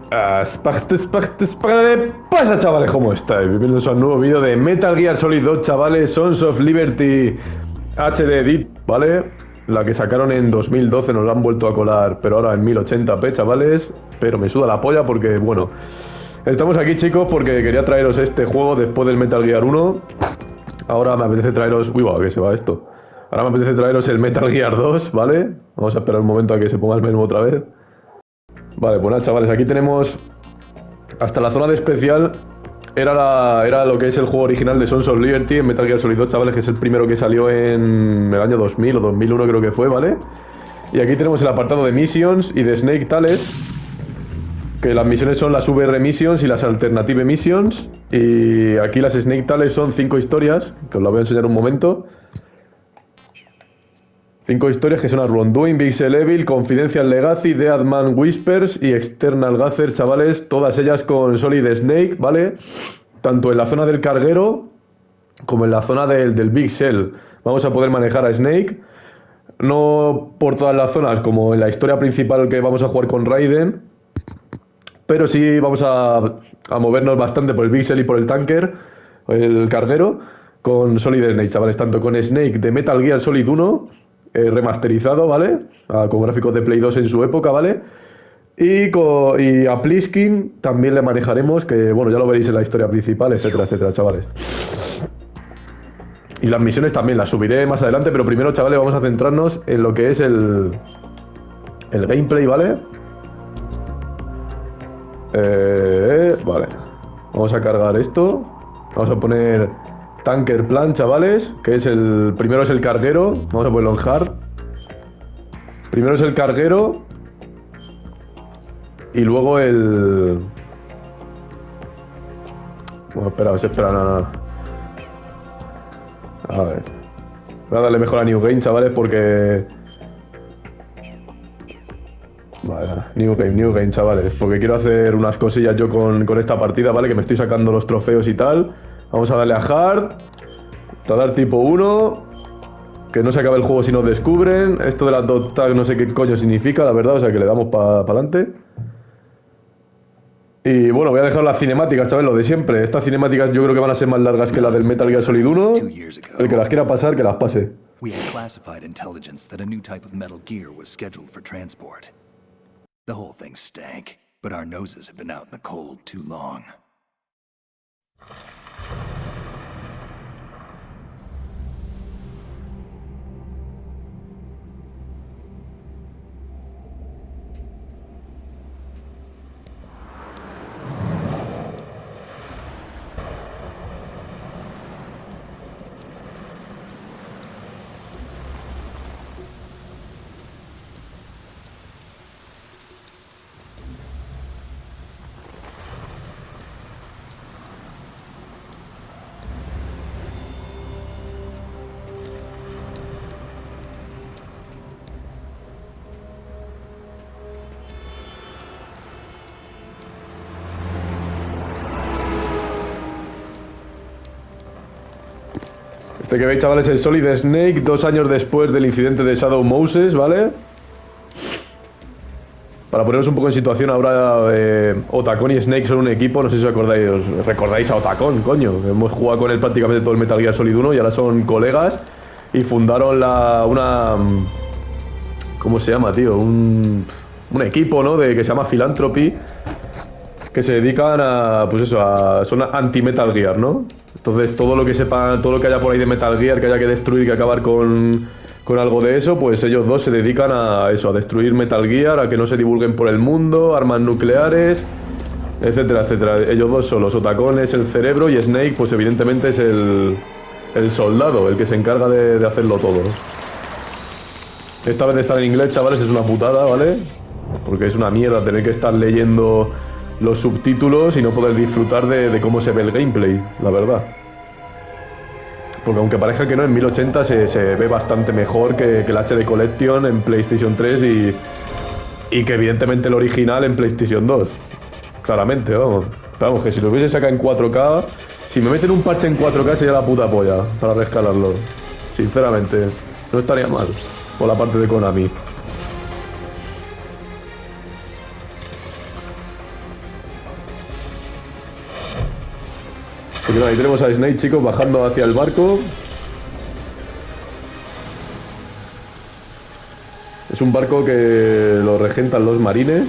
¿Qué pasa, chavales? ¿Cómo estáis? Bienvenidos a un nuevo vídeo de Metal Gear Solid 2, chavales. Sons of Liberty HD Edit, ¿vale? La que sacaron en 2012, nos la han vuelto a colar, pero ahora en 1080p, chavales. Pero me suda la polla porque, bueno, estamos aquí, chicos, porque quería traeros este juego después del Metal Gear 1. Ahora me apetece traeros... Uy, va, que se va esto. Ahora me apetece traeros el Metal Gear 2, ¿vale? Vamos a esperar un momento a que se ponga el menú otra vez. Vale, pues nada, chavales, aquí tenemos hasta la zona de especial. Era lo que es el juego original de Sons of Liberty en Metal Gear Solid 2, chavales, que es el primero que salió en el año 2000 o 2001 creo que fue, ¿vale? Y aquí tenemos el apartado de Missions y de Snake Tales, que las misiones son las VR Missions y las Alternative Missions. Y aquí las Snake Tales son 5 historias, que os las voy a enseñar un momento. 5 historias que son a Wrongdoing, Pixel Evil, Confidential Legacy, Deadman Whispers y External Gather, chavales, todas ellas con Solid Snake, ¿vale? Tanto en la zona del carguero como en la zona del Big Shell. Vamos a poder manejar a Snake, no por todas las zonas como en la historia principal que vamos a jugar con Raiden, pero sí vamos a movernos bastante por el Big Shell y por el tanker, el carguero, con Solid Snake, chavales, tanto con Snake de Metal Gear Solid 1, remasterizado, ¿vale? Con gráficos de Play 2 en su época, ¿vale? Y a Pliskin también le manejaremos, que bueno, ya lo veréis en la historia principal, etcétera, etcétera, chavales. Y las misiones también las subiré más adelante, pero primero, chavales, vamos a centrarnos en lo que es el gameplay, ¿vale? Vale. Vamos a cargar esto. Vamos a poner Tanker Plan, chavales, que es el... Primero es el carguero. Vamos a ponerlo en hard. Primero es el carguero. Y luego el... Bueno, espera, no. A ver. Voy a darle mejor a New Game, chavales, porque... Vale, New Game, chavales. Porque quiero hacer unas cosillas yo con esta partida, ¿vale? Que me estoy sacando los trofeos y tal. Vamos a darle a hard. Radar tipo 1. Que no se acabe el juego si nos descubren. Esto de las dot tag no sé qué coño significa, la verdad. O sea que le damos para adelante. Y bueno, voy a dejar las cinemáticas, chavales, lo de siempre. Estas cinemáticas yo creo que van a ser más largas que las del Metal Gear Solid 1. El que las quiera pasar, que las pase. We had classified intelligence that a new type of Metal Gear was scheduled for transport. The whole thing stank, but our noses have been out in the cold too long. Este que veis, chavales, es el Solid Snake, 2 años después del incidente de Shadow Moses, ¿vale? Para poneros un poco en situación, ahora Otacon y Snake son un equipo, no sé si os recordáis a Otacon, coño. Hemos jugado con él prácticamente todo el Metal Gear Solid 1 y ahora son colegas y fundaron ¿cómo se llama, tío? Un equipo, ¿no? Que se llama Philanthropy, que se dedican a, pues eso, son anti-Metal Gear, ¿no? Entonces todo lo que sepan, todo lo que haya por ahí de Metal Gear, que haya que destruir, que acabar con algo de eso, pues ellos dos se dedican a eso, a destruir Metal Gear, a que no se divulguen por el mundo, armas nucleares, etcétera, etcétera. Ellos dos son los Otacon, es el cerebro, y Snake, pues evidentemente es el soldado, el que se encarga de hacerlo todo. Esta vez de estar en inglés, chavales, es una putada, ¿vale? Porque es una mierda tener que estar leyendo los subtítulos y no poder disfrutar de cómo se ve el gameplay, la verdad. Porque aunque parezca que no, en 1080 se ve bastante mejor que el HD Collection en PlayStation 3 y que evidentemente el original en PlayStation 2. Claramente, vamos. Pero vamos, que si lo hubiese sacado en 4K, si me meten un parche en 4K sería la puta polla para rescalarlo. Sinceramente, no estaría mal por la parte de Konami. Así que nada, ahí tenemos a Snake, chicos, bajando hacia el barco. Es un barco que lo regentan los marines,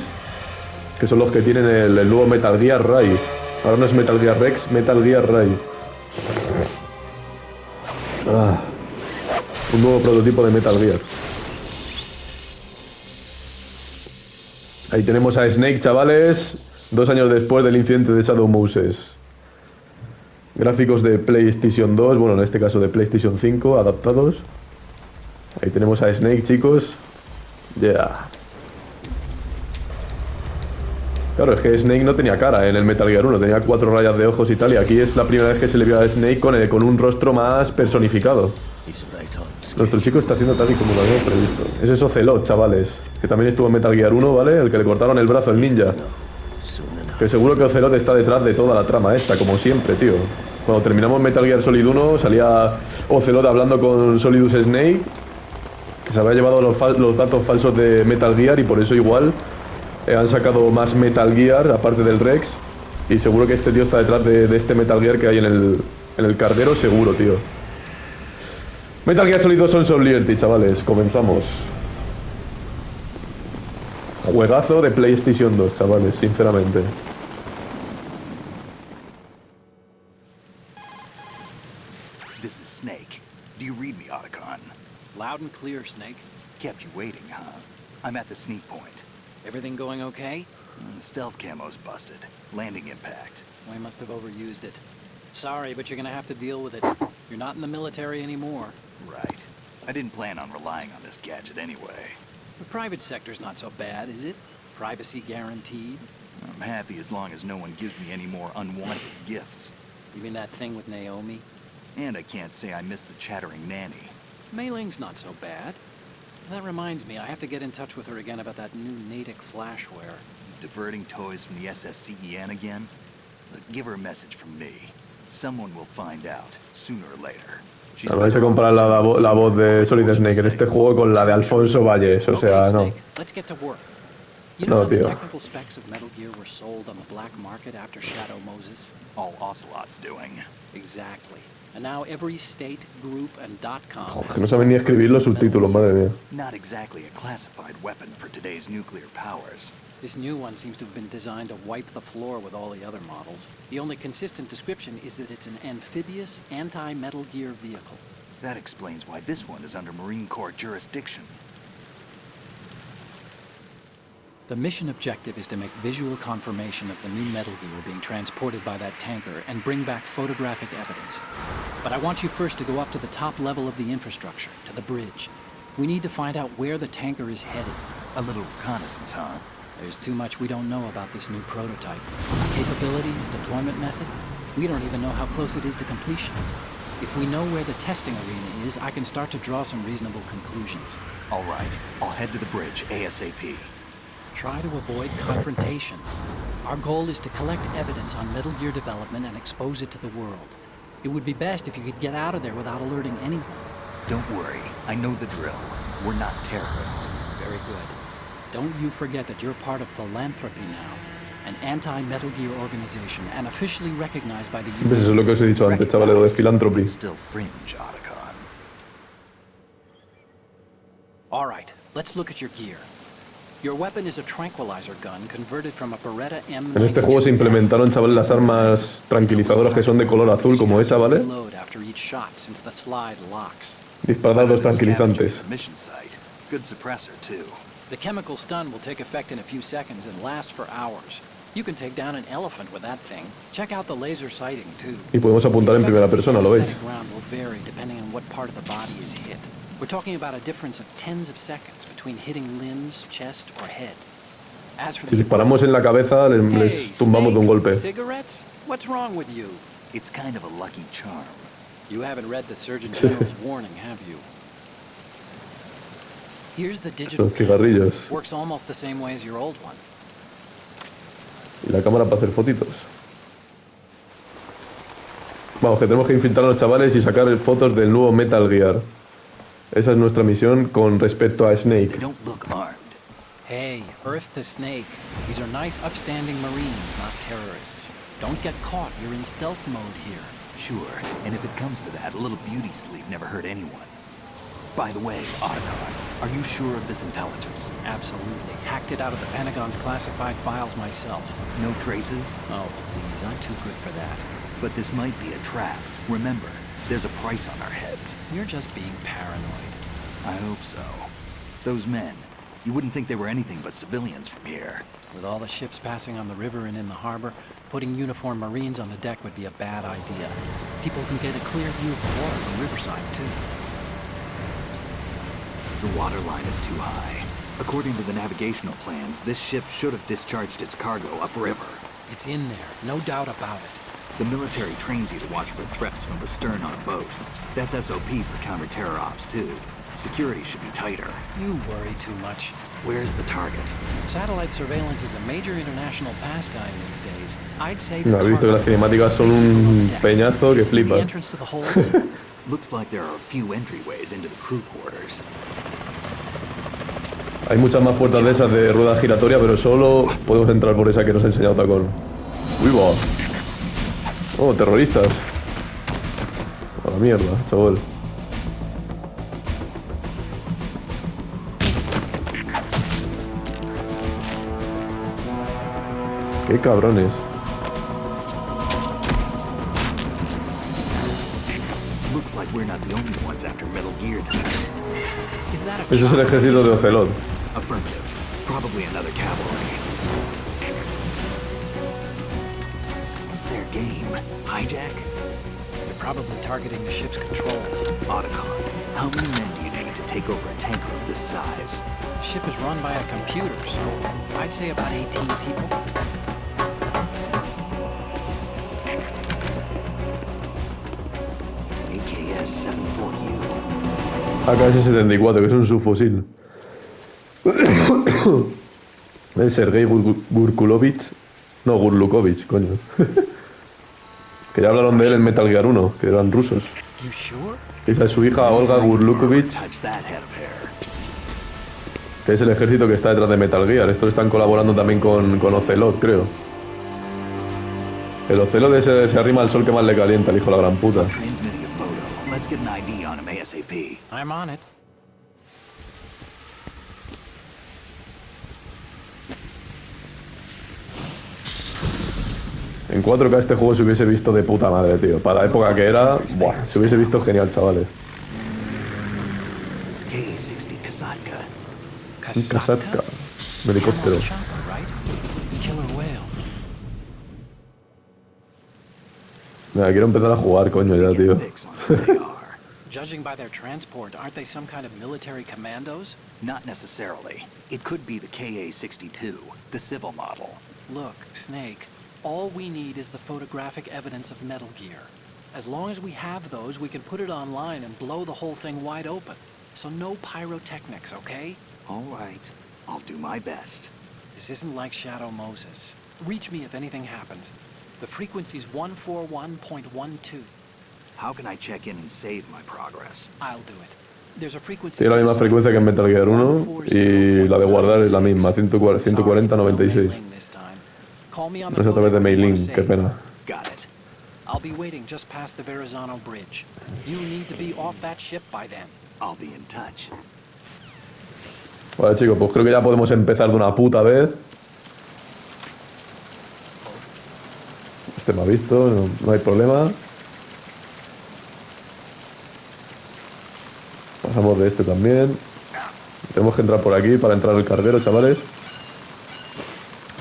que son los que tienen el nuevo Metal Gear Ray. Ahora no es Metal Gear Rex, Metal Gear Ray. Ah, un nuevo prototipo de Metal Gear. Ahí tenemos a Snake, chavales, 2 años después del incidente de Shadow Moses. Gráficos de PlayStation 2, bueno, en este caso de PlayStation 5, adaptados. Ahí tenemos a Snake, chicos. Yeah. Claro, es que Snake no tenía cara en el Metal Gear 1, tenía 4 rayas de ojos y tal, y aquí es la primera vez que se le vio a Snake con un rostro más personificado. Nuestro chico está haciendo tal y como lo habíamos previsto. Es eso Ocelot, chavales, que también estuvo en Metal Gear 1, ¿vale? El que le cortaron el brazo al ninja. Que seguro que Ocelot está detrás de toda la trama esta, como siempre, tío. Cuando terminamos Metal Gear Solid 1, salía Ocelot hablando con Solidus Snake, que se había llevado los datos falsos de Metal Gear, y por eso igual han sacado más Metal Gear, aparte del Rex, y seguro que este tío está detrás de este Metal Gear que hay en el cardero, seguro, tío. Metal Gear Solid 2 Sons of Liberty, chavales, comenzamos. Juegazo de PlayStation 2, chavales, sinceramente. This is Snake. Do you read me, Otacon? Loud and clear, Snake. Kept you waiting, huh? I'm at the sneak point. Everything going okay? Stealth camo's busted. Landing impact. We must have overused it. Sorry, but you're gonna have to deal with it. You're not in the military anymore. Right. I didn't plan on relying on this gadget anyway. The private sector's not so bad, is it? Privacy guaranteed. I'm happy as long as no one gives me any more unwanted gifts. You mean that thing with Naomi? And I can't say I miss the chattering nanny. Mei Ling's not so bad. That reminds me, I have to get in touch with her again about that new Natick flashware. Diverting toys from the SSCEN again? Look, give her a message from me. Someone will find out, sooner or later. No vais a comparar la voz de Solid Snake en este juego con la de Alfonso Valles, o sea, no. Let's get to work. You know No, how the tío. technical specs of Metal Gear were sold on the black market after Shadow Moses? All Ocelot's doing. Exactly. And now every state, group, and .com Joder, has que no its saben ni own escribir los version of Metal subtítulos, madre mía. Not exactly a classified weapon for today's nuclear powers. This new one seems to have been designed to wipe the floor with all the other models. The only consistent description is that it's an amphibious, anti-Metal Gear vehicle. That explains why this one is under Marine Corps jurisdiction. The mission objective is to make visual confirmation of the new Metal Gear being transported by that tanker and bring back photographic evidence. But I want you first to go up to the top level of the infrastructure, to the bridge. We need to find out where the tanker is headed. A little reconnaissance, huh? There's too much we don't know about this new prototype. Capabilities, deployment method. We don't even know how close it is to completion. If we know where the testing arena is, I can start to draw some reasonable conclusions. All right, I'll head to the bridge ASAP. Try to avoid confrontations. Our goal is to collect evidence on Metal Gear development and expose it to the world. It would be best if you could get out of there without alerting anyone. Don't worry, I know the drill. We're not terrorists. Very good. Don't you forget that you're part of Philanthropy now, an anti-Metal Gear organization and officially recognized by the Pues eso es lo que os he dicho antes, chavales, lo de Philanthropy. It's still fringe, Otacon. All right, let's look at your gear. Your weapon is a tranquilizer gun converted from a Beretta M92. En este juego se implementaron, chavales, las armas tranquilizadoras que son de color azul, como esa, ¿vale? Reload after each shot since the slide locks. Disparados tranquilizantes. The mission site. Good suppressor, too. The chemical stun will take effect in a few seconds and last for hours. You can take down an elephant with that thing. Check out the laser sighting, too. Y podemos apuntar en primera persona, ¿lo veis? The ground will vary depending on what part of the body is hit. We're talking about a difference of tens of seconds between hitting limbs, chest, or head. As for Si disparamos en la cabeza, les tumbamos de un golpe. Cigarettes? What's wrong with you? It's kind of a lucky charm. You haven't read the Surgeon General's warning, have you? Here's the digital Los cigarrillos. Works almost the same way as your old one. Y la cámara para hacer fotitos. Vamos, que tenemos que infiltrar a los chavales y sacar fotos del nuevo Metal Gear. Esa es nuestra misión con respecto a Snake. They don't look armed. Hey, Earth to Snake. These are nice, upstanding Marines, not terrorists. Don't get caught. You're in stealth mode here. Sure, and if it comes to that, a little beauty sleep never hurt anyone. By the way, Otacon, are you sure of this intelligence? Absolutely. Hacked it out of the Pentagon's classified files myself. No traces? Oh, please, I'm too good for that. But this might be a trap. Remember, there's a price on our heads. You're just being paranoid. I hope so. Those men, you wouldn't think they were anything but civilians from here. With all the ships passing on the river and in the harbor, putting uniformed Marines on the deck would be a bad idea. People can get a clear view of the water from Riverside, too. The water line is too high. According to the navigational plans, this ship should have discharged its cargo upriver. It's in there, no doubt about it. The military trains you to watch for threats from the stern on a boat. That's SOP for counter-terror ops, too. Security should be tighter. You worry too much. Where's the target? Satellite surveillance is a major international pastime these days. I'd say No, he visto que las cinemáticas son un peñazo que the flipa. entrance to the holds. Looks like there are a few entryways into the crew quarters. Hay muchas más puertas de esas de rueda giratoria, pero solo podemos entrar por esa que nos ha enseñado Tacón. ¡Uy, va! Oh, terroristas. A la mierda, chaval. ¡Qué cabrones! Looks like we're not the only ones after Metal Gear tonight. Is that a Ese es el ejército de Ocelot. Affirmative. Probably another cavalry. What's their game? Hijack? They're probably targeting the ship's controls. Otacon, how many men do you need to take over a tanker of this size? The ship is run by a computer, so I'd say about 18 people. AKS-74U. AK-74, que es un subfusil. Es Sergei Gurkulovich. No, Gurlukovich, coño. Que ya hablaron de él en Metal Gear 1, que eran rusos. You sure? Esa es su hija Olga Gurlukovich, Touch that head of hair. que es el ejército que está detrás de Metal Gear. Estos están colaborando también con Ocelot, creo. El Ocelot se arrima al sol que más le calienta, el hijo de la gran puta. Transmitting a photo. Let's get an ID on him ASAP. I'm on it. En 4K este juego se hubiese visto de puta madre, tío. Para la época que era, buah, se hubiese visto genial, chavales. K-60 Kasatka. Un Kasatka, un helicóptero. Chopper, right? Killer whale. Mira, quiero empezar a jugar, coño, ya, tío. Fix on who they are. Judging by their transport, aren't they some kind of military commandos? Not necessarily. It could be the KA-62, the civil model. Look, Snake, all we need is the photographic evidence of Metal Gear. As long as we have those, we can put it online and blow the whole thing wide open. So no pyrotechnics, okay? All right. I'll do my best. This isn't like Shadow Moses. Reach me if anything happens. The frequency's 141.12. How can I check in and save my progress? I'll do it. There's a frequency Tiene la misma system. frecuencia que en Metal Gear 1 y la de guardar es la misma, 140-96. Call me on No the es a través de phone when you mailing, are qué safe. pena. Got it. I'll be waiting just past the Verrazano Bridge. You need to be off that ship by then. I'll be in touch. Vale, chicos, pues creo que ya podemos empezar de una puta vez. Este me ha visto, no hay problema. Pasamos de este también. Tenemos que entrar por aquí para entrar al carguero, chavales.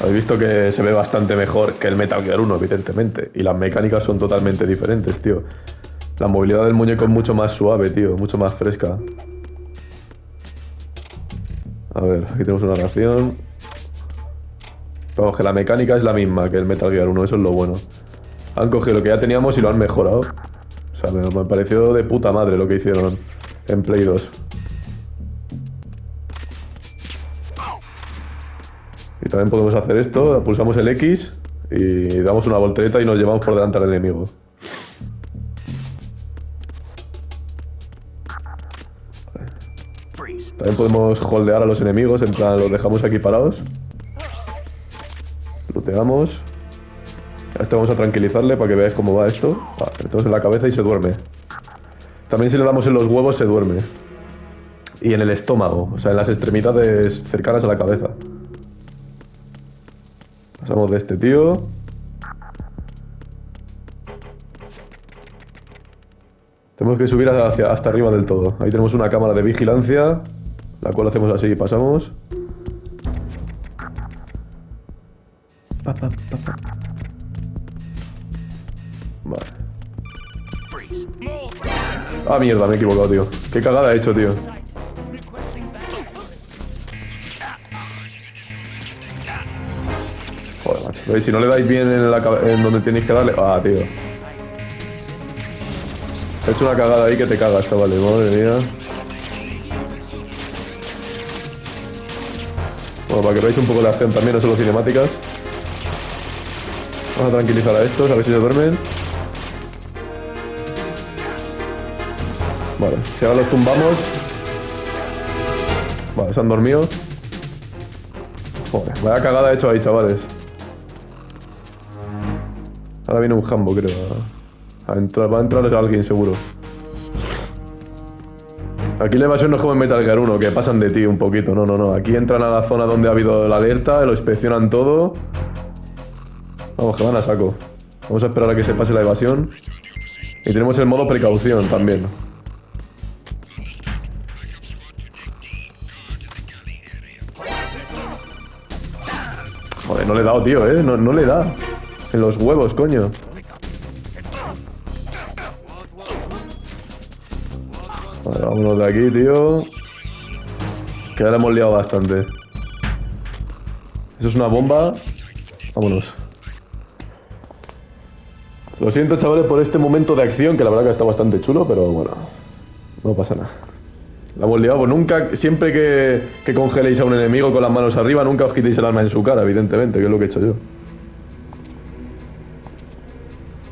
Habéis visto que se ve bastante mejor que el Metal Gear 1, evidentemente. Y las mecánicas son totalmente diferentes, tío. La movilidad del muñeco es mucho más suave, tío. Mucho más fresca. A ver, aquí tenemos una ración. Vamos, que la mecánica es la misma que el Metal Gear 1, eso es lo bueno. Han cogido lo que ya teníamos y lo han mejorado. O sea, me pareció de puta madre lo que hicieron en Play 2. Y también podemos hacer esto, pulsamos el X y damos una voltereta y nos llevamos por delante al enemigo. Freeze. También podemos holdear a los enemigos, en plan los dejamos aquí parados. Looteamos. A este vamos a tranquilizarle para que veáis cómo va esto. Vale, entonces en la cabeza y se duerme. También si le damos en los huevos se duerme. Y en el estómago, o sea, en las extremidades cercanas a la cabeza. Pasamos de este tío. Tenemos que subir hasta arriba del todo. Ahí tenemos una cámara de vigilancia, la cual hacemos así y pasamos. Vale. Ah, mierda, me he equivocado, tío. Qué cagada he hecho, tío. Joder, macho. ¿Veis? Si no le dais bien en donde tenéis que darle... Ah, tío. He hecho una cagada ahí que te cagas, chavales. Madre mía. Bueno, para que veáis un poco la acción también, no solo cinemáticas. Vamos a tranquilizar a estos, a ver si se duermen. Vale, si ahora los tumbamos. Vale, se han dormido. Joder, vaya cagada he hecho ahí, chavales. Ahora viene un jambo, creo. Va a entrar alguien, seguro. Aquí la evasión no es como en Metal Gear 1, que pasan de ti un poquito. No, no, no. Aquí entran a la zona donde ha habido la alerta, lo inspeccionan todo. Vamos, que van a saco. Vamos a esperar a que se pase la evasión. Y tenemos el modo precaución también. Joder, no le he dado, tío, No le da. En los huevos, coño. Vale, vámonos de aquí, tío. Que ahora hemos liado bastante. Eso es una bomba. Vámonos. Lo siento, chavales, por este momento de acción, que la verdad que está bastante chulo, pero bueno, no pasa nada. La hemos liado, pues nunca, siempre que congeléis a un enemigo con las manos arriba, nunca os quitéis el arma en su cara, evidentemente, que es lo que he hecho yo.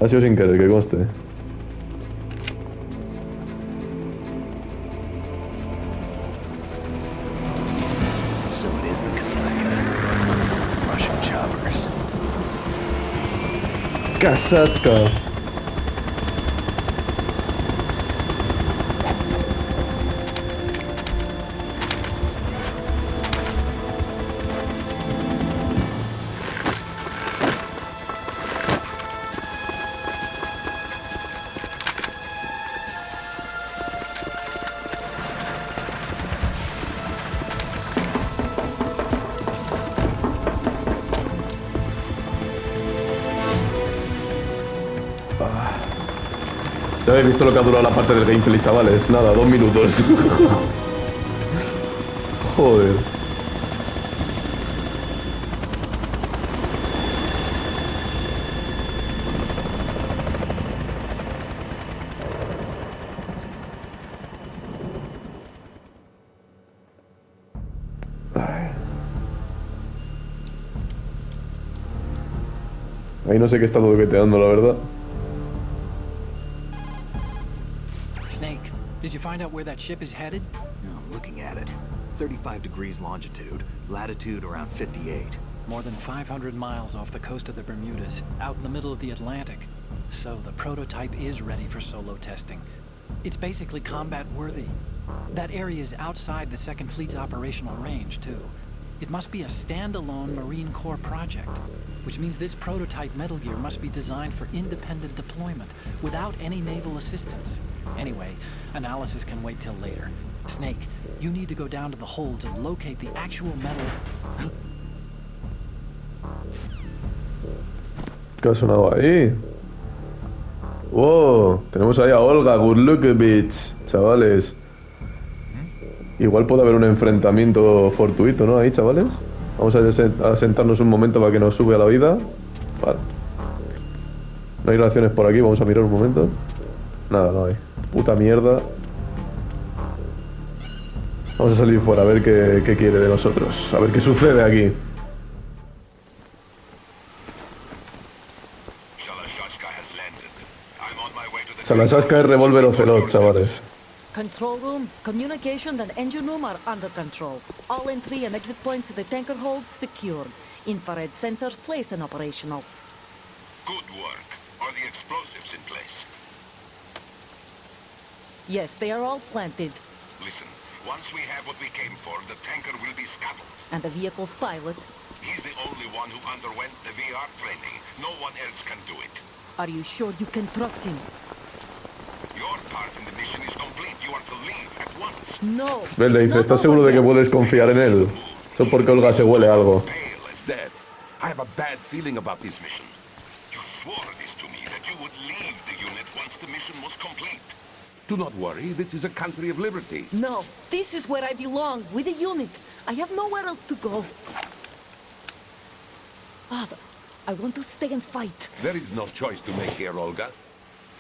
Ha sido sin querer, que conste. So it is the Kasaka. Russian choppers. Kasatka. Ya habéis visto lo que ha durado la parte del gameplay, chavales. Nada, 2 minutos. Joder. Ay. Ahí no sé qué está toqueteando, la verdad. Snake, did you find out where that ship is headed? No, I'm looking at it. 35 degrees longitude, latitude around 58. More than 500 miles off the coast of the Bermudas, out in the middle of the Atlantic. So the prototype is ready for solo testing. It's basically combat worthy. That area is outside the Second Fleet's operational range, too. It must be a standalone Marine Corps project, which means this prototype Metal Gear must be designed for independent deployment, without any naval assistance. Anyway, analysis can wait till later. Snake, you need to go down to the holds and locate the actual metal... ¿Qué ha sonado ahí? ¡Wow! Tenemos ahí a Olga, good look, bitch, chavales. Igual puede haber un enfrentamiento fortuito, ¿no? Ahí, chavales. Vamos a sentarnos un momento para que nos sube a la vida. Vale. No hay reacciones por aquí, vamos a mirar un momento. Nada, no hay. Puta mierda. Vamos a salir fuera a ver qué quiere de nosotros. A ver qué sucede aquí. Salasaska es revólver Ocelot, chavales. Control room, communications and engine room are under control. All entry and exit points to the tanker hold secured. Infrared sensors placed and operational. Good work. Are the explosives in place? Yes, they are all planted. Listen, once we have what we came for, the tanker will be scuttled. And the vehicle's pilot. He's the only one who underwent the VR training. No one else can do it. Are you sure you can trust him? Your part in the mission is complete. You are to leave at once. No. Ven, le it's dice, not ¿estás over seguro de que yet. puedes confiar en él? Eso porque Olga se huele algo. Pale as death. I have a bad feeling about this mission. You swore this to me, that you would leave the unit once the mission was complete. Do not worry. This is a country of liberty. No, this is where I belong, with the unit. I have nowhere else to go. Father, I want to stay and fight. There is no choice to make here, Olga.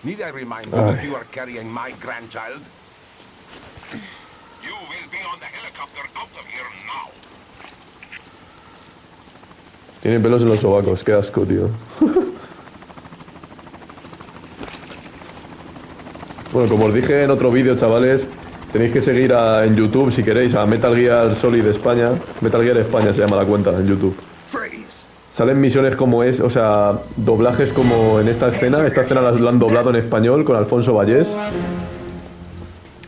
Need I remind you that you are carrying my grandchild? You will be on the helicopter out of here now. Tiene pelos en los sobacos, qué asco, tío. Bueno, como os dije en otro vídeo, chavales, tenéis que seguir en YouTube, si queréis, a Metal Gear Solid España. Metal Gear España se llama la cuenta en YouTube. Salen misiones como o sea, doblajes como en esta escena. Esta escena la han doblado en español con Alfonso Vallés.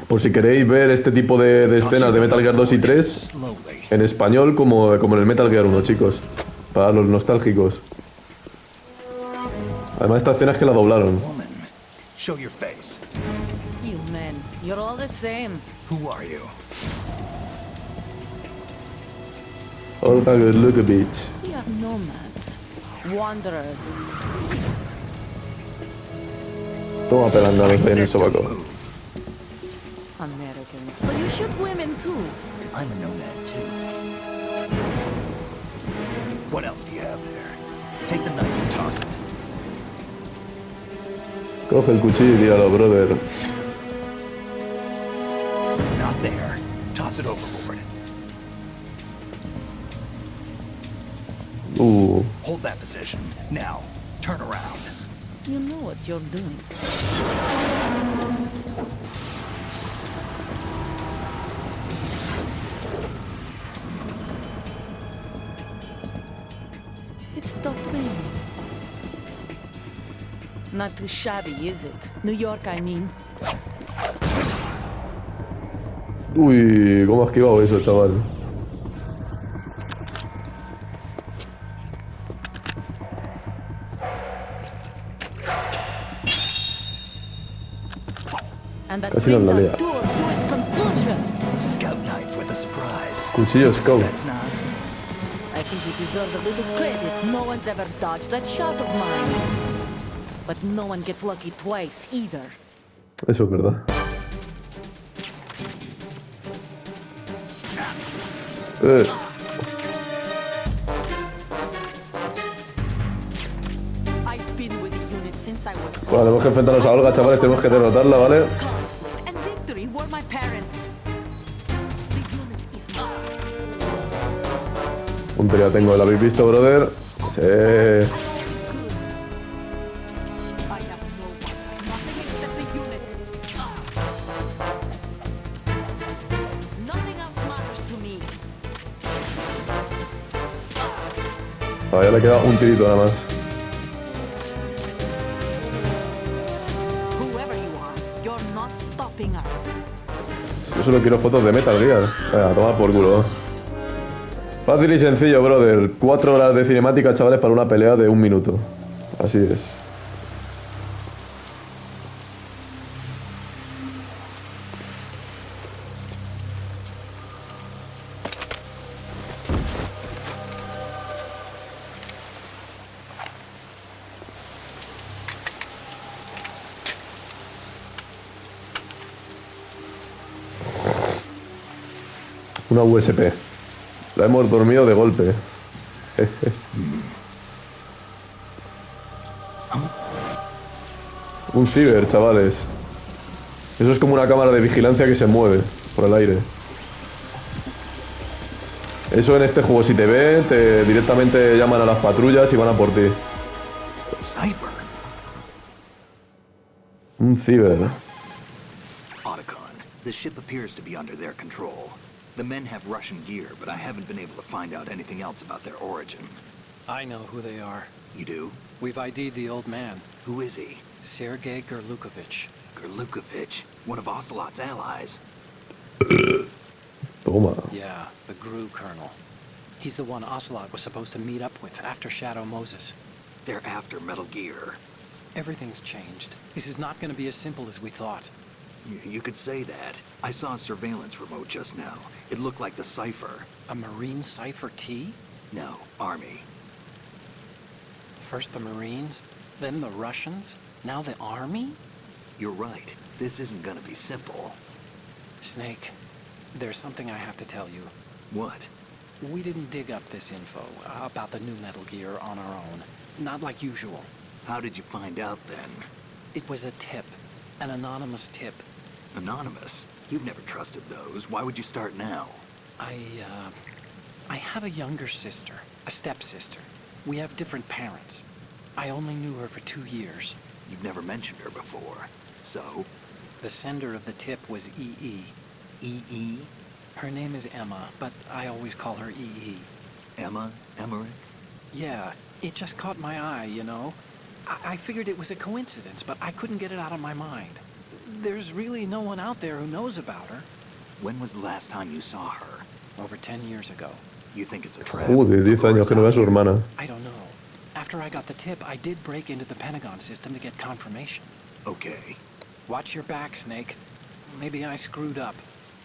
Por si queréis ver este tipo de escenas de Metal Gear 2 y 3 en español como en el Metal Gear 1, chicos. Para los nostálgicos. Además, esta escena es que la doblaron. Show your face. You men, you're all the same. Who are you? Olga, good look a bitch. We are nomads, wanderers. Toma pelando en el sobaco. Americans. So you shoot women too? I'm a nomad too. What else do you have there? Take the knife and toss it. Coge el cuchillo y tíralo, brother. Not there. Toss it overboard. Hold that position. Now, turn around. You know what you're doing. It stopped raining. Not too shabby, is it? New York, I mean. Uy, ¿cómo ha esquivado eso, chaval? And that Casi nos brings la our lía. tour to its conclusion. Scout knife with a surprise. Cuchillo scout. Spetsnaz. I think you deserve a little credit. No one's ever dodged that shot of mine. But no one gets lucky twice, either. Eso es verdad. I've been with the unit since I was Bueno, tenemos que enfrentarnos a Olga, chavales. Tenemos que derrotarla, ¿vale? conflict and victory were my parents. The unit is mine. Puntería tengo, ¿la habéis visto, brother? Sí. Good. I have no one, nothing except the unit. Nothing else matters to me. Ah, ya le queda un tirito nada más. Whoever you are, you're not stopping us. Yo solo quiero fotos de Metal Gear. Venga, toma por culo. Fácil y sencillo, brother. 4 horas de cinemática, chavales, para una pelea de 1 minuto. Así es. Una USP. La hemos dormido de golpe. Un ciber, chavales. Eso es como una cámara de vigilancia que se mueve por el aire. Eso en este juego, si te ven, directamente llaman a las patrullas y van a por ti. Cypher. Un ciber. Otacon, the ship appears to be under their control. The men have Russian gear, but I haven't been able to find out anything else about their origin. I know who they are. You do? We've ID'd the old man, Who is he? Sergei Gerlukovich. Gerlukovich, one of Ocelot's allies. Toma. Yeah, the GRU colonel. He's the one Ocelot was supposed to meet up with after Shadow Moses. They're after Metal Gear. Everything's changed. This is not going to be as simple as we thought. You could say that. I saw a surveillance remote just now. It looked like the cipher. A Marine Cipher T? No, Army. First the Marines, then the Russians, now the Army? You're right. This isn't gonna be simple. Snake, there's something I have to tell you. What? We didn't dig up this info about the new Metal Gear on our own. Not like usual. How did you find out then? It was a tip. An anonymous tip. Anonymous? You've never trusted those. Why would you start now? I have a younger sister, a stepsister. We have different parents. I only knew her for 2 years. You've never mentioned her before. So? The sender of the tip was EE. EE? Her name is Emma, but I always call her EE. Emma? Emmerich? Yeah, it just caught my eye, you know? I figured it was a coincidence, but I couldn't get it out of my mind. There's really no one out there who knows about her. When was the last time you saw her? Over 10 years ago. You think it's a trap? Joder, 10 años que no ve a su hermana. I don't know. After I got the tip, I did break into the Pentagon system to get confirmation. Okay. Watch your back, Snake. Maybe I screwed up.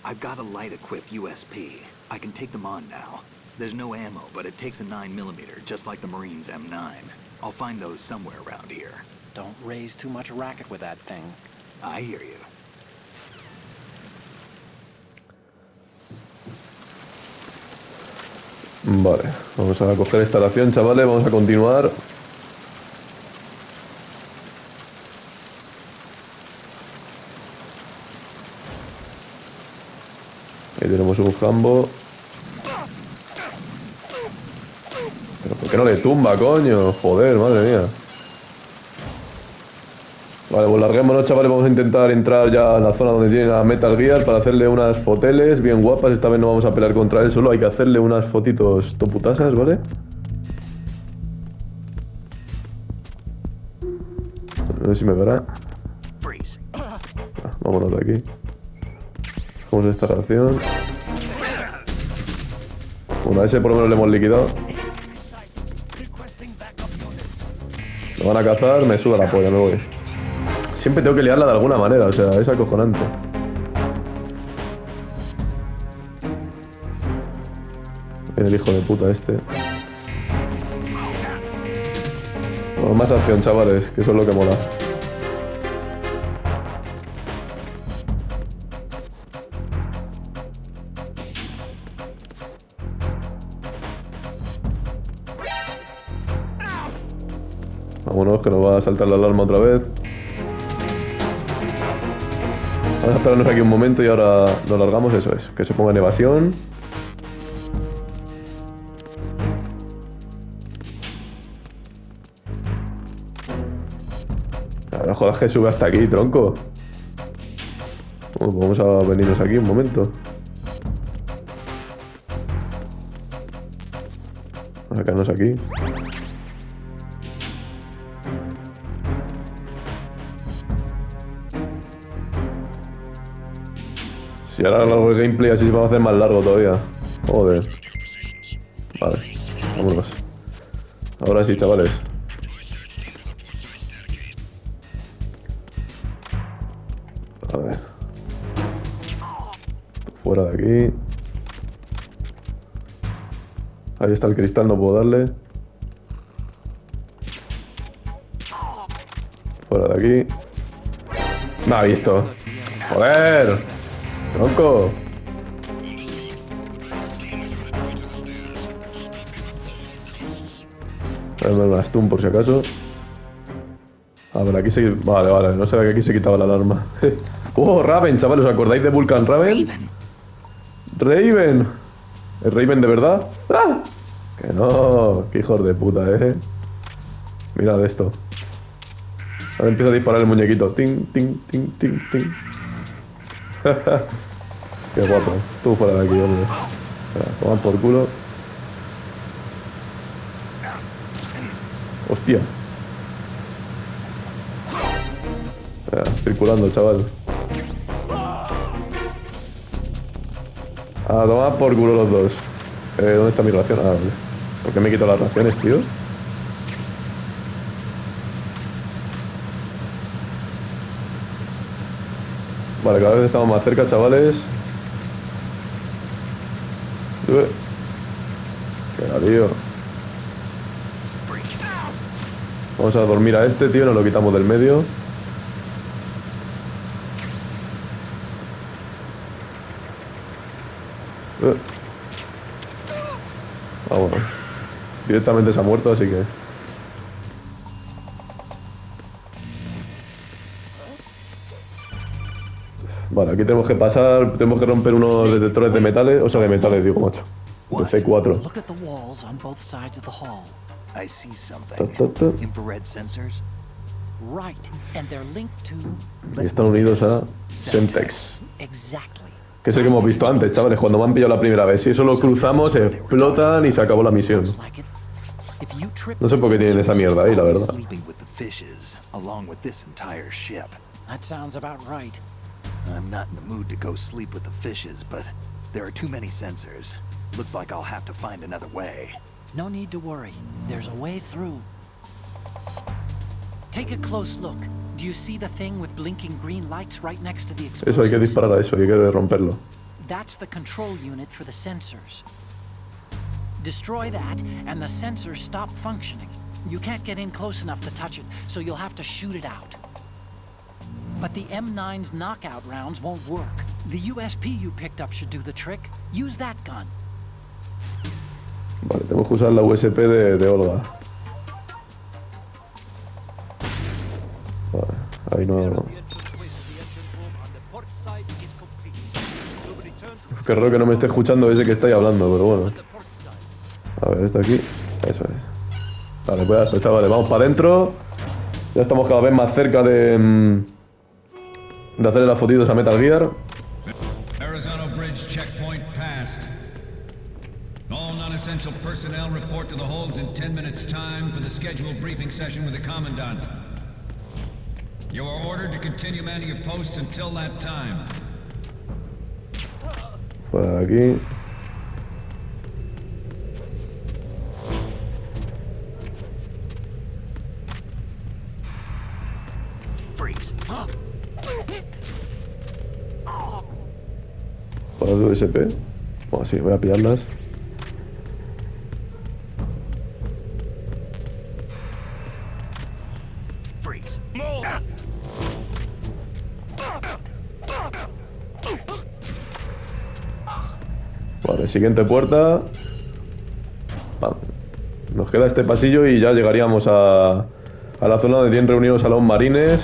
I've got a light-equipped USP. I can take them on now. There's no ammo, but it takes a 9mm, just like the Marines' M9. I'll find those somewhere around here. Don't raise too much racket with that thing. I hear you. Vale, vamos a coger esta ración, chavales, vamos a continuar. Ahí tenemos un jambo. Pero ¿por qué no le tumba, coño? Joder, madre mía. Vale, pues larguémonos, chavales, vamos a intentar entrar ya a la zona donde tiene a Metal Gear para hacerle unas foteles bien guapas. Esta vez no vamos a pelear contra él, solo hay que hacerle unas fotitos toputasas, ¿vale? No sé si me verá. Vámonos de aquí. Cogemos esta ración. Bueno, a ese por lo menos le hemos liquidado. Lo van a cazar, me suda la polla, me voy. Siempre tengo que liarla de alguna manera, o sea, es acojonante. Viene el hijo de puta este. Bueno, más acción, chavales, que eso es lo que mola. Vámonos, que nos va a saltar la alarma otra vez. Vamos a esperarnos aquí un momento y ahora lo largamos, eso es. Que se ponga en evasión. No jodas que sube hasta aquí, tronco. Bueno, pues vamos a venirnos aquí un momento. Vamos a sacarnos aquí. Si ahora largo el gameplay, así se va a hacer más largo todavía. Joder. Vale, vámonos. Ahora sí, chavales. A ver. Fuera de aquí. Ahí está el cristal, no puedo darle. Fuera de aquí. Me ha visto. ¡Joder! ¡Tronco! Voy a darme una stun por si acaso. A ver, aquí se... Vale, no sabía que aquí se quitaba la alarma. ¡Oh, Raven, chavales! ¿Os acordáis de Vulcan Raven? ¡Raven! ¿Es Raven de verdad? ¡Ah! Que no, qué hijos de puta, Mirad esto. Ahora empieza a disparar el muñequito. Ting, ting, ting, ting, ting. Qué guapo. Tú fuera de aquí, hombre. Toman por culo. Hostia. Circulando, chaval. A tomar por culo los dos. ¿Dónde está mi ración? Ah, vale. ¿Por qué me quito las raciones, tío? Vale, cada vez estamos más cerca, chavales. Venga, tío. Vamos a dormir a este, tío. Nos lo quitamos del medio. Bueno. Directamente se ha muerto, así que... Vale, aquí tenemos que pasar, tenemos que romper unos detectores de metales, o sea, de metales, digo, macho. De C4. Look at the walls on both sides of the hall. I see something. Ta. Infrared sensors? Right, and they're linked to... Y están unidos a Semtex. Exactly. Que es el que hemos visto antes, chavales, cuando me han pillado la primera vez. Si eso lo cruzamos, explotan y se acabó la misión. No sé por qué tienen esa mierda ahí, la verdad. Sleeping with the fishes, along with this entire ship. That sounds about right. I'm not in the mood to go sleep with the fishes, but there are too many sensors. Looks like I'll have to find another way. No need to worry. There's a way through. Take a close look. Do you see the thing with blinking green lights right next to the explosives? Eso hay que disparar a eso, hay que romperlo. That's the control unit for the sensors. Destroy that, and the sensors stop functioning. You can't get in close enough to touch it, so you'll have to shoot it out. But the M9's knockout rounds won't work. The USP you picked up should do the trick. Use that gun. Vale, tenemos que usar la USP de Olga. Vale, ahí no... Qué raro que no me esté escuchando ese que estáis hablando, pero bueno. A ver, esto aquí. Eso es. Vale, pues chavales, vamos para adentro. Ya estamos cada vez más cerca de hacerle las fotitos a Metal Gear. Arizona Bridge checkpoint passed. All non-essential personnel report to the holds in 10 minutes time for the scheduled briefing session with the Commandant. You are ordered to continue manning your posts until that time. Por aquí. Para el USP. Bueno, sí, voy a pillarlas. Vale, siguiente puerta. Vale. Nos queda este pasillo y ya llegaríamos a la zona donde tienen reunidos a los marines.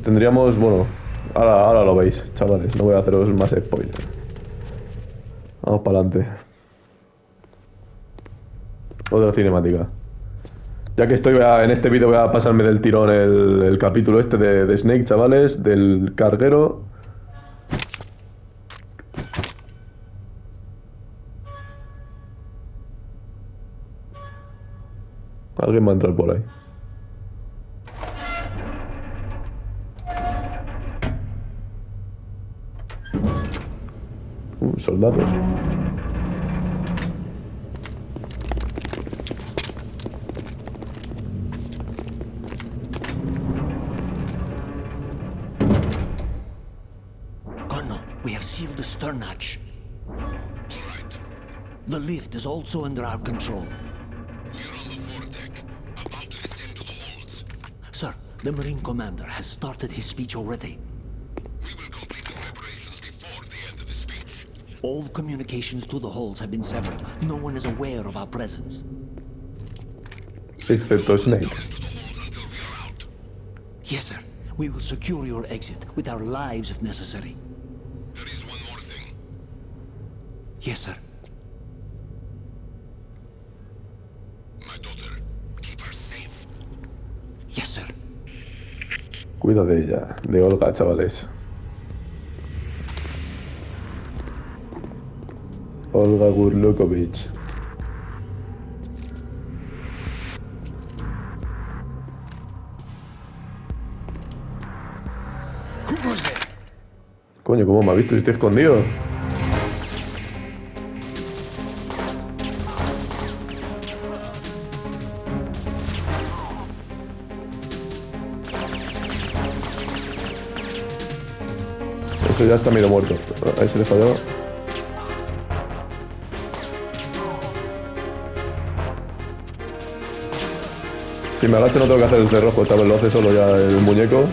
Tendríamos, bueno, ahora lo veis, chavales. No voy a haceros más spoilers. Vamos para adelante. Otra cinemática. Ya que estoy en este vídeo voy a pasarme del tirón el capítulo este de Snake, chavales, del carguero. Alguien va a entrar por ahí. Soldados. Colonel, we have sealed the stern hatch. The lift is also under our control. Sir, the Marine Commander has started his speech already. We will complete the preparations before the end of the speech. All communications to the halls have been severed. No one is aware of our presence. Excepto Snake. Yes, sir. We will secure your exit with our lives if necessary. There is one more thing. Yes, sir. My daughter, keep her safe. Yes, sir. Cuida de ella, de Olga, chavales. Olga Gurlukovich. Coño, ¿cómo me ha visto si estoy escondido? Eso ya está medio muerto. Ahí se le falló. Si me agacho no tengo que hacer el cerrojo, chaval, lo hace solo ya el muñeco.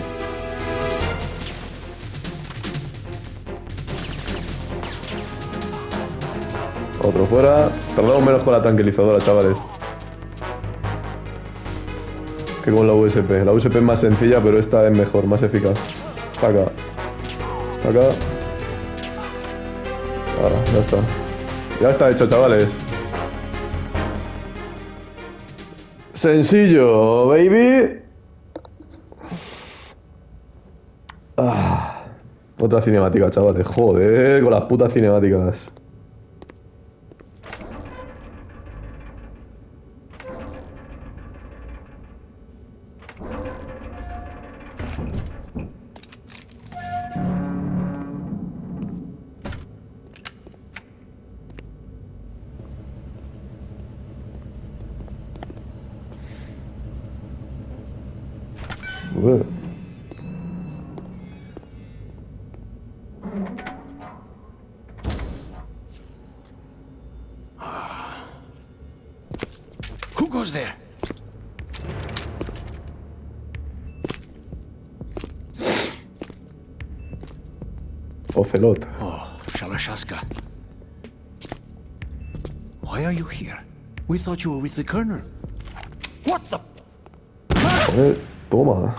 Otro fuera. Tardamos menos con la tranquilizadora, chavales. Que con la USP. La USP es más sencilla, pero esta es mejor, más eficaz. Acá. Acá. Ahora, ya está. Ya está hecho, chavales. Sencillo, baby. Otra cinemática, chavales. Joder, con las putas cinemáticas. Joder. Who goes there? Ocelot. Oh, Shalashaska. Why are you here? We thought you were with the Colonel. What the? Joder, toma.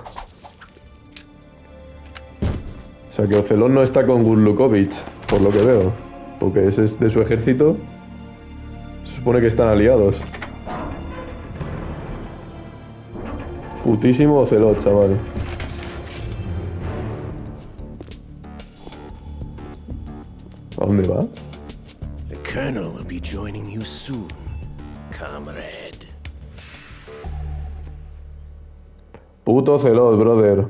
O sea que Ocelot no está con Gurlukovich, por lo que veo. Porque ese es de su ejército. Se supone que están aliados. Putísimo Ocelot, chaval. ¿A dónde va? The Colonel will be joining you soon, comrade. Puto Ocelot, brother.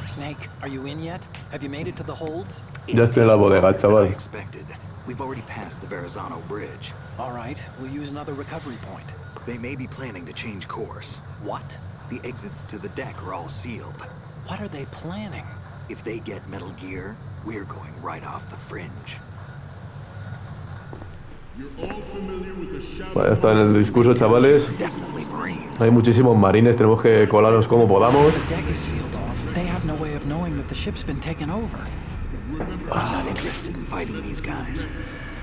Snake, are you in yet? Have you made it to the holds? Ya estoy en la bodega, chaval. Expected. We've already passed the Verrazano Bridge. All right, we'll use another recovery point. They may be planning to change course. What? The exits to the deck are all sealed. What are they planning? If they get Metal Gear, we're going right off the fringe. Vale, ya está en el discurso, chavales. Definitely Marines. Hay muchísimos marines, tenemos que colarnos como podamos. The deck is sealed off. They have no way of knowing that the ship's been taken over. I'm not interested in fighting these guys.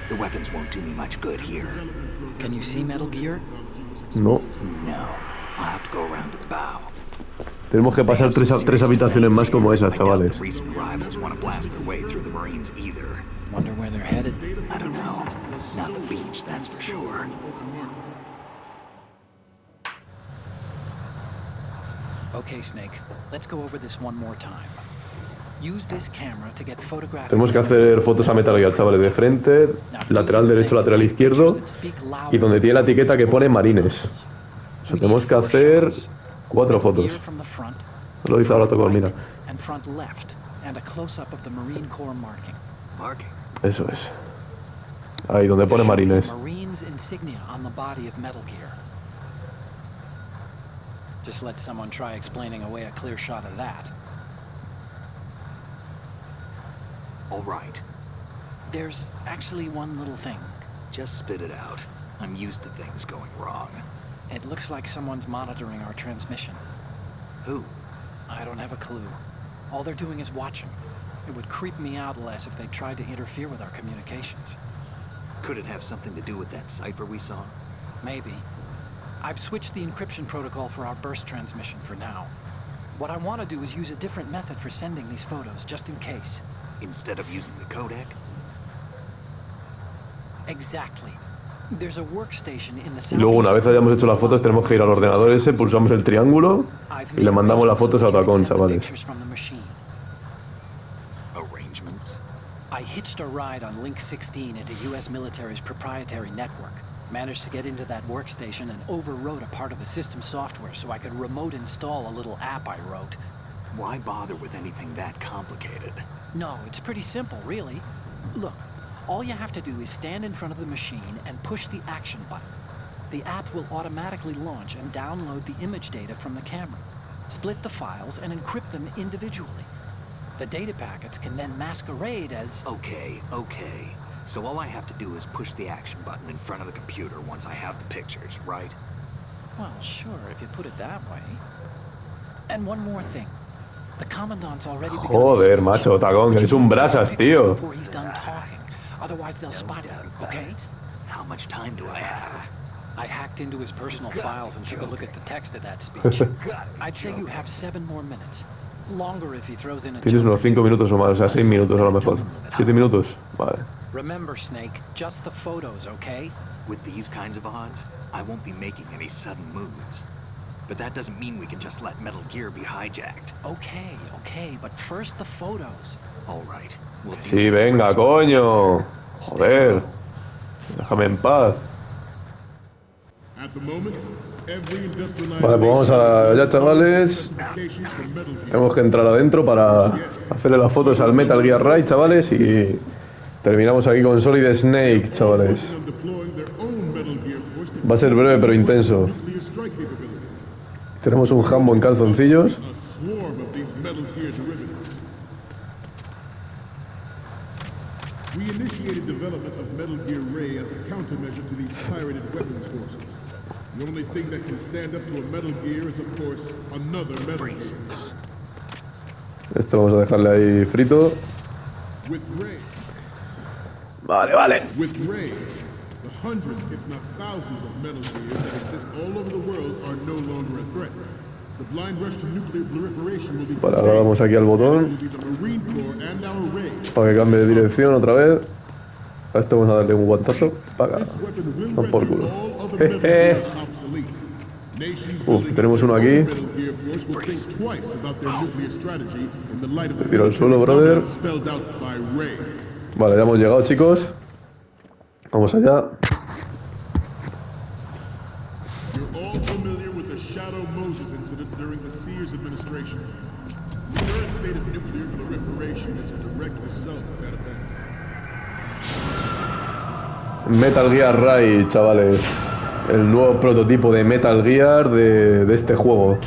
The weapons won't do me much good here. Can you see Metal Gear? No. No. I'll have to go around to the bow. Tenemos que pasar tres habitaciones más como esas, chavales. The recent arrivals want to blast their way through the Marines either. Wonder where they're headed. I don't know. Not the beach, that's for sure. Okay, Snake. Let's go over this one more time. Use this camera to get photographic Tenemos que evidence hacer of fotos a the Metal Gear, chavales, de frente, lateral derecho, lateral izquierdo, y donde tiene la etiqueta que pone marines. O sea, tenemos que hacer 4 fotos. Lo dice ahora todo, mira. And front left, and a close-up of the Marine Corps marking. Marking. Eso es. Ahí, donde pone marines. Marines insignia on the body of Metal Gear. Just let someone try explaining away a clear shot of that. All right. There's actually one little thing. Just spit it out. I'm used to things going wrong. It looks like someone's monitoring our transmission. Who? I don't have a clue. All they're doing is watching. It would creep me out less if they tried to interfere with our communications. Could it have something to do with that cipher we saw? Maybe. I've switched the encryption protocol for our burst transmission for now. What I want to do is use a different method for sending these photos, just in case. Instead of using the codec? Exactly. There's a workstation in the Y luego, una vez hayamos hecho las fotos, tenemos que ir al ordenador ese, pulsamos el triángulo y le mandamos las fotos a Otacón, chavales. Arrangements? I hitched a ride on Link 16 into US military's proprietary network. Managed to get into that workstation and overwrote a part of the system software so I could remote install a little app I wrote. Why bother with anything that complicated? No, it's pretty simple, really. Look, all you have to do is stand in front of the machine and push the action button. The app will automatically launch and download the image data from the camera, split the files, and encrypt them individually. The data packets can then masquerade as... Okay. So all I have to do is push the action button in front of the computer once I have the pictures, right? Well, sure, if you put it that way. And one more thing. The Commandant's already begun his Joder, speech, macho, Tagón, but que eres you un won't get the brasas, pictures tío. before he's done talking. Otherwise, they'll spot you, okay? How much time do I have? I hacked into his personal files and took a look at the text of that speech. I'd say you have 7 more minutes. Longer if he throws in a Tienes joke or unos 5 two. minutos o más, o sea, 6 minutos a lo mejor. 7 minutos, vale. Remember, Snake, just the photos, okay? With these kinds of odds, I won't be making any sudden moves. But that doesn't mean we can just let Metal Gear be hijacked. Okay, but first the photos. All right. We'll deal Sí, with the venga, rest coño. Stay Joder. low. Déjame en paz. At the moment, every industrialized Vale, pues vamos allá, chavales. specifications for Metal Gear. Tenemos que entrar adentro para hacerle las fotos al Metal Gear Ray, chavales, y terminamos aquí con Solid Snake, chavales. Working on deploying their own Metal Gear Force to Va a ser breve pero intenso. nuclear strike capability. Tenemos un jambo en calzoncillos. A swarm of these Metal Gear derivatives. We initiated development of Metal Gear Ray as a countermeasure to these pirated weapons forces. The only thing that can stand up to a Metal Gear is, of course, another Metal Gear. Esto vamos a dejarle ahí frito. With Ray, Vale. With Ray, the hundreds, if not thousands, of Metal Gears that exist all over the world are no longer a threat. The blind rush to nuclear proliferation will be Vale, ahora vamos aquí al It botón will be the Marine Corps and our Ray. para que cambie de dirección otra vez. A esto vamos a darle un guantazo. Paga. This weapon will No por render culo. all other Metal Gears obsolete. Nations building tenemos up uno their aquí. own Metal Gear Force will think twice about their nuclear strategy in the light of the Tiro al military suelo, brother. dominance spelled out by Ray. Vale, ya hemos llegado, chicos. Vamos allá. You're all familiar with the Shadow Moses incident during the Sears administration. The current state of nuclear proliferation is a direct result of that event. Metal Gear Ray, chavales. El nuevo prototipo de Metal Gear de este juego.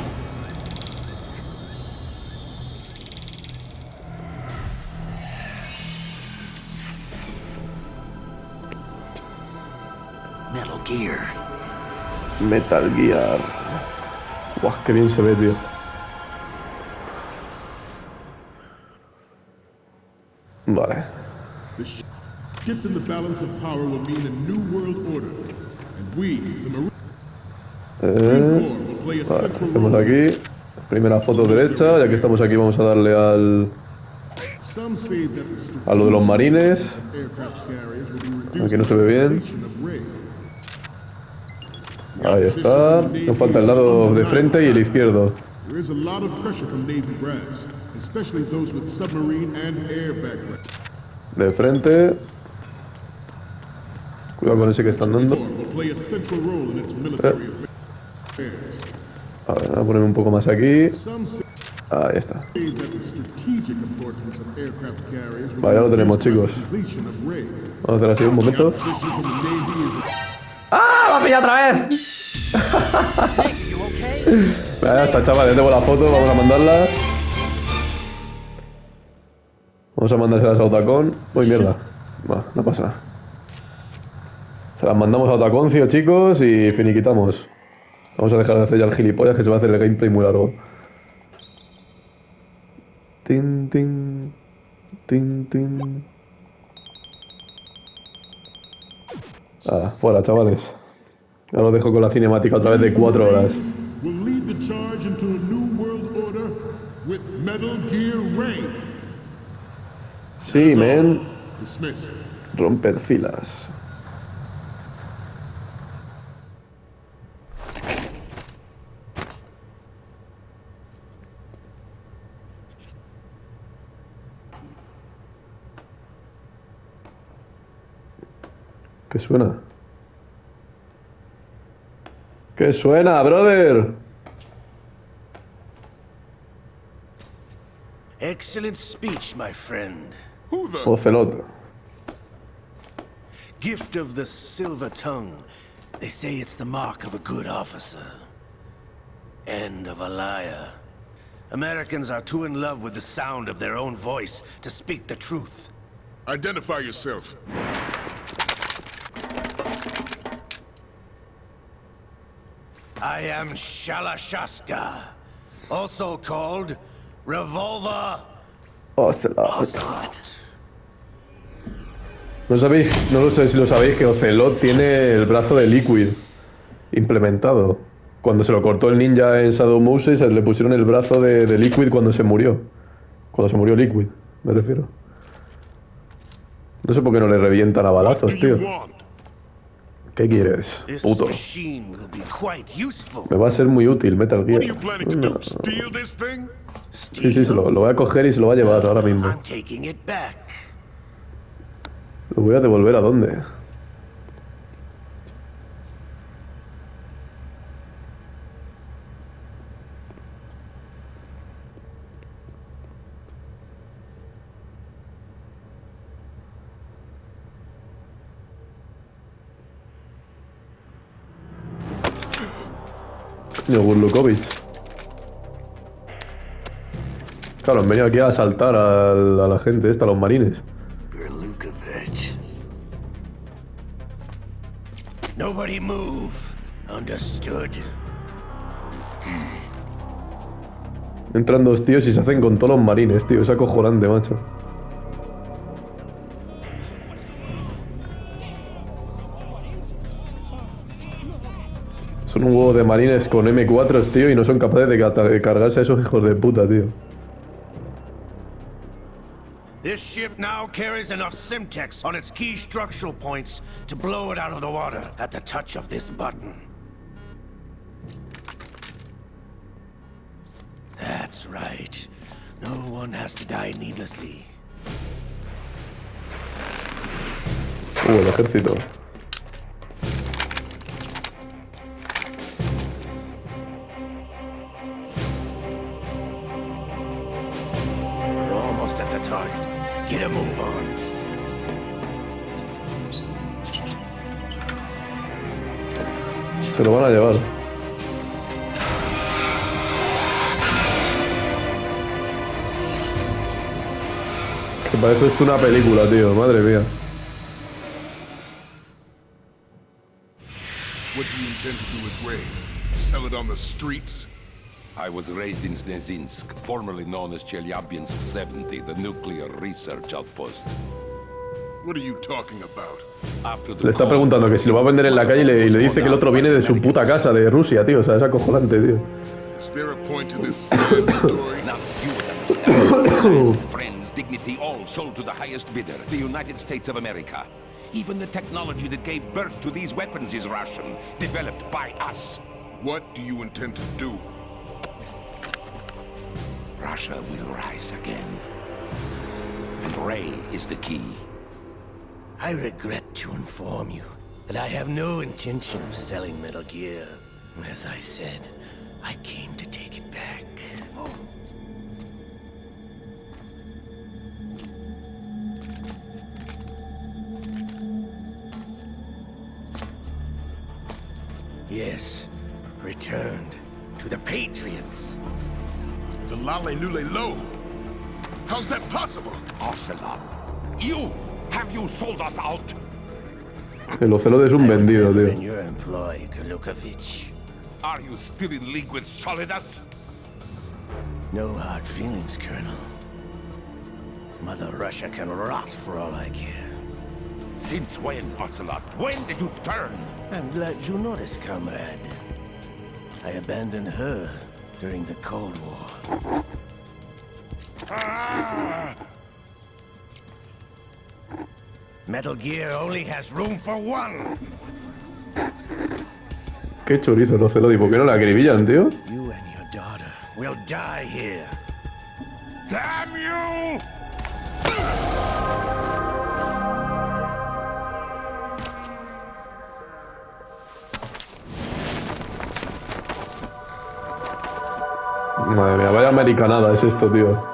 Metal Gear. Metal Gear. Buah, qué bien se ve, tío. Vale. The shift in the balance of power will mean a new world order, and we, the Marine Corps, will play a Vale, central hacemos role. aquí. Primera foto derecha. Ya que estamos aquí, vamos a darle Some say that the a lo de los marines. strategic of aircraft carriers will be reduced Aquí no se by ve the bien. completion of Ray. Ahí está. Nos falta el lado de frente y el izquierdo. There is a lot of pressure from Navy brass, especially those with submarine and air background. De frente. Cuidado con ese que están dando. Corps will play a central role in its military affairs. A ver, voy a ponerme un poco más aquí. Some say Ahí está. that the strategic importance of aircraft carriers will Vale, ya lo be tenemos, reduced by chicos. the completion of Ray. Vamos a hacer así un momento. Opposition from the Navy is ¡Ah! ¡Me ha pillado otra vez! Snake, you okay? Ya está, chaval, ya tengo la foto, vamos a mandarla. Vamos a mandárselas a Otacón. Uy, mierda. Va, no pasa nada. Se las mandamos a Otaconcio, chicos, y finiquitamos. Vamos a dejar de hacer ya el gilipollas, que se va a hacer el gameplay muy largo. Tin, tin. Tin, tin. Ah, fuera, chavales. Ahora os dejo con la cinemática otra vez de 4 horas. will lead the charge into a new world order with Metal Gear Ray. Sí, men. Dismissed. Romper filas. ¿Qué suena? ¿Qué suena, brother? Excellent speech, my friend. Who the... Ocelot. Gift of the silver tongue. They say it's the mark of a good officer. And of a liar. Americans are too in love with the sound of their own voice to speak the truth. Identify yourself. I am Shalashaska, also called Revolver Ocelot. Ocelot. No sabéis, no lo sé si lo sabéis, que Ocelot tiene el brazo de Liquid implementado. Cuando se lo cortó el ninja en Shadow Moses, le pusieron el brazo de Liquid cuando se murió. Cuando se murió Liquid, me refiero. No sé por qué no le revientan a balazos, tío. ¿Qué quieres, puto? Me va a ser muy útil Metal Gear. Sí, se lo voy a coger y se lo va a llevar ahora mismo. ¿Lo voy a devolver a dónde? Coño, Burlukovic. Claro, han venido aquí a asaltar a la gente esta, a los marines. Nobody move. Understood. Entran dos tíos y se hacen con todos los marines, tío. Es acojonante, macho. Son un huevo de marines con M4, tío, y no son capaces de cargarse a esos hijos de puta, tío. This ship now carries enough Simtex on its key structural points to blow it out of the water at the touch of this button. That's right. No one has to die needlessly. El ejército. We're almost at the target. Get a move on. Se lo van a llevar. Que parece esto una película, tío. Madre mía. What do you intend to do with Ray? Sell it on the streets? I was raised in Snezinsk, formerly known as Chelyabinsk 70, the nuclear research outpost. What are you talking about? Le está preguntando que si lo va a vender en la calle y le dice que el otro viene de su puta casa, de Rusia, tío. O sea, es acojonante, tío. Is there a point to this sad story? Now you understand. Friends, dignity, all sold to the highest bidder, the United States of America. Even the technology that gave birth to these weapons is Russian, developed by us. What do you intend to do? Russia will rise again. And Ray is the key. I regret to inform you that I have no intention of selling Metal Gear. As I said, I came to take it back. Yes, returned to the Patriots. The Lale Lule Lo? How's that possible? Ocelot, you! Have you sold us out? El Ocelot es un vendido, tío. In your employ, Kurlukovich. Are you still in league with Solidus? No hard feelings, Colonel. Mother Russia can rot for all I care. Since when, Ocelot? When did you turn? I'm glad you noticed, comrade. I abandoned her during the Cold War. Metal Gear only has room for one. Qué chorizo el Ocelot. ¿Y por qué no la acribillan, tío? You and your daughter will die here. Damn you! Madre mía, vaya americanada es esto, tío.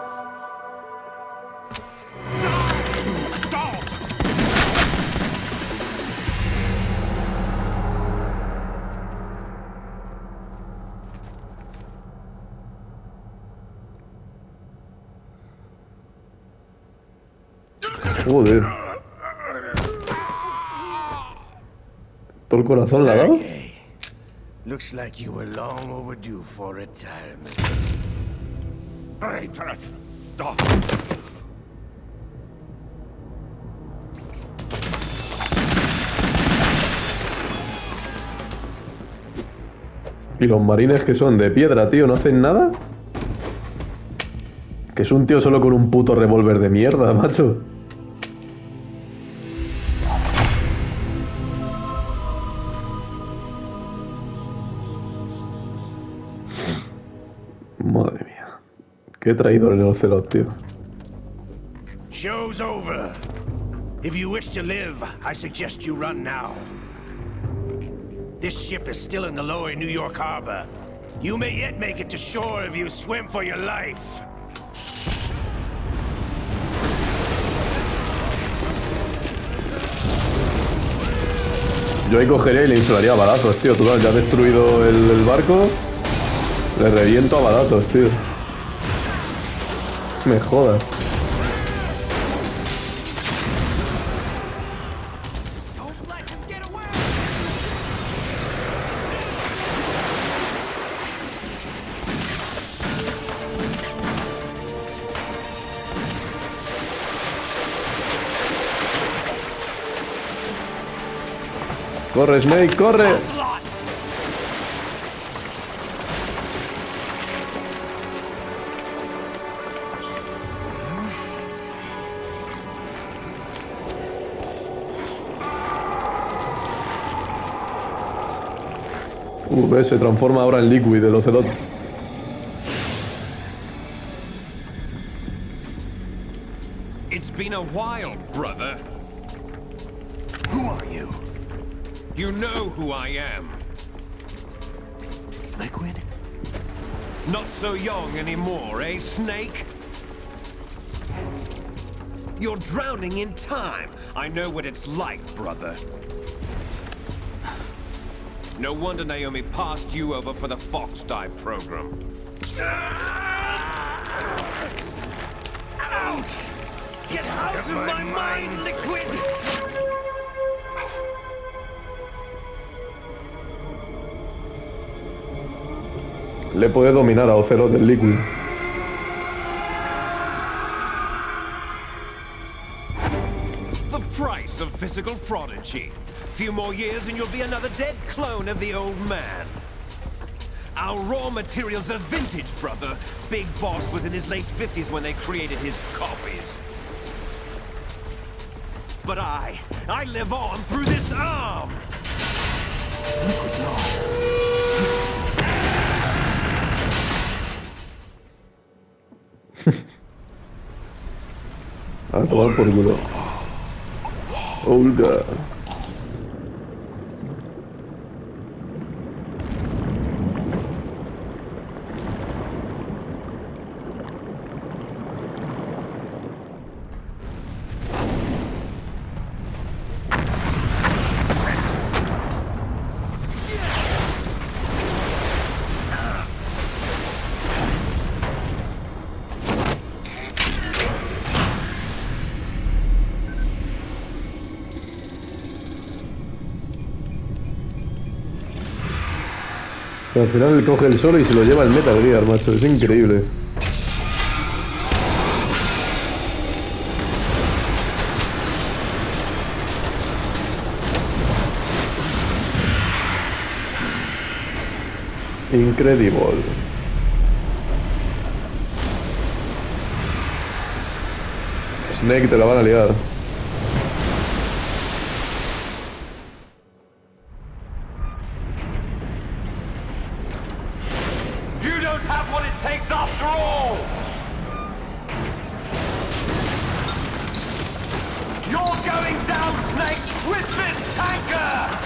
Joder. Todo el corazón la ha dado. Sergey, looks like you were long overdue for retirement. Stop. Y los marines que son de piedra, tío, ¿no hacen nada? Que es un tío solo con un puto revólver de mierda, macho. Madre mía. Qué traidor el Ocelot, tío. Show's over. If you wish to live, I suggest you run now. This ship is still in the lower New York harbor. You may yet make it to shore if you swim for your life. Yo ahí cogería y le inflaría a balazos, tío. Tú ya has destruido el barco. Le reviento a balazos, tío. Me jodas. Corre, Snake, corre. ¿Ves? Se transforma ahora en Liquid el Ocelot. It's been a while, brother. Who are you? You know who I am. Liquid? Not so young anymore, eh, Snake? You're drowning in time. I know what it's like, brother. No wonder Naomi passed you over for the Fox Die program. Ouch! Get out of my mind, Liquid! Le puede dominar a Ocelot del Liquid. The price of physical prodigy. Few more years and you'll be another dead clone of the old man. Our raw materials are vintage, brother. Big Boss was in his late 50s when they created his copies. But I live on through this arm! Liquid's on. A tomar por culo. Olga. Al final coge el solo y se lo lleva el Metal Gear, macho. Es increíble. Incredible. Snake, te la van a liar. You don't have what it takes after all! You're going down, Snake, with this tanker!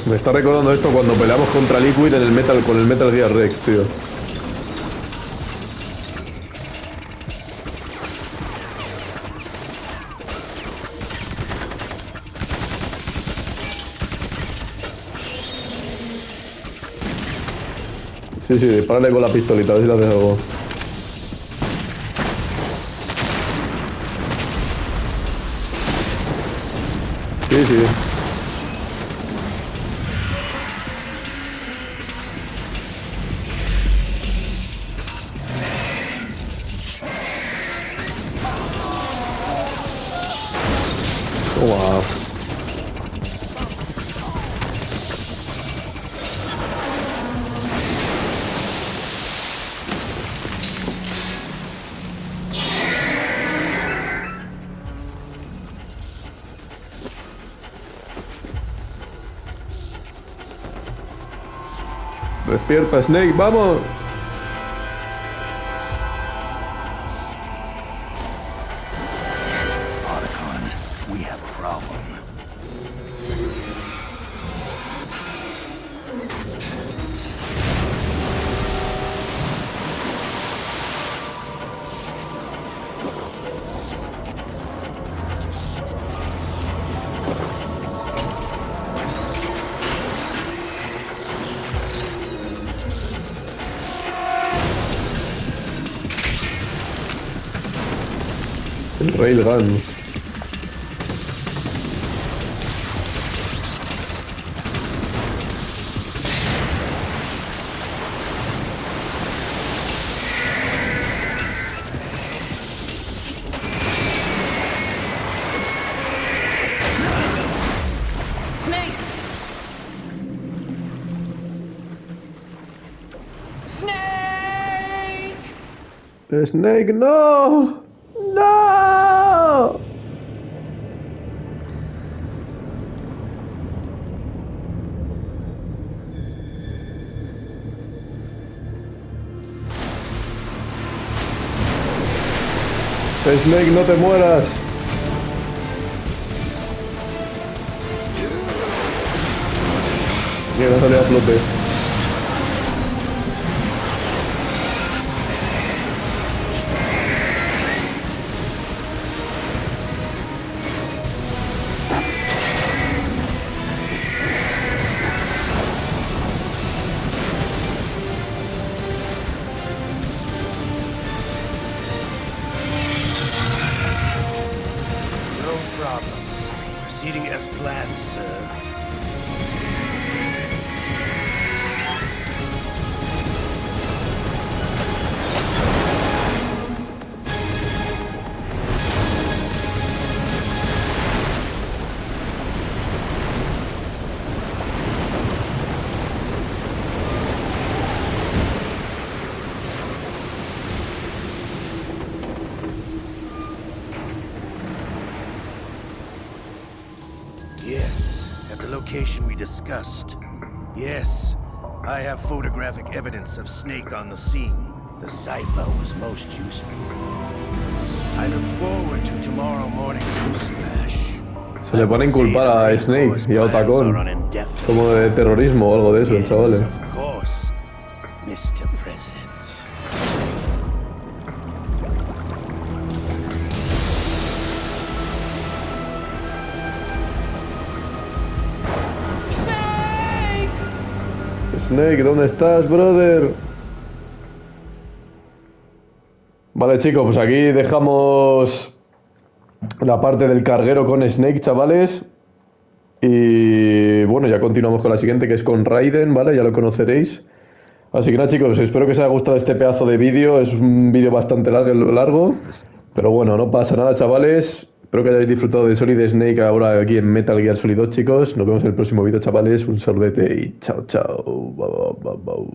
Me está recordando esto cuando peleamos contra Liquid en el con el Metal Gear Rex, tío. Sí, dispárale con la pistolita, a ver si la haces algo. Sí. Toma. Despierta, Snake, vamos. Otacon, we have a problem. El Railgun. Snake! Snake! Snake, no. No. Snake, no te mueras. Mira, sale a flote. No problems. Proceeding as planned, sir. Yes, at the location we discussed. Yes, I have photographic evidence of Snake on the scene. The cipher was most useful. I look forward to tomorrow morning's newsflash. Se le pone a inculpar a Snake y a Otacon como de terrorismo o algo de eso, chavales. Of course, Mr. President. Snake, ¿dónde estás, brother? Vale, chicos, pues aquí dejamos la parte del carguero con Snake, chavales. Y bueno, ya continuamos con la siguiente, que es con Raiden, ¿vale? Ya lo conoceréis. Así que nada, chicos, espero que os haya gustado este pedazo de vídeo. Es un vídeo bastante largo, pero bueno, no pasa nada, chavales. Espero que hayáis disfrutado de Solid Snake ahora aquí en Metal Gear Solid 2, chicos. Nos vemos en el próximo vídeo, chavales. Un saludete y chao, chao. Bau, bau, bau.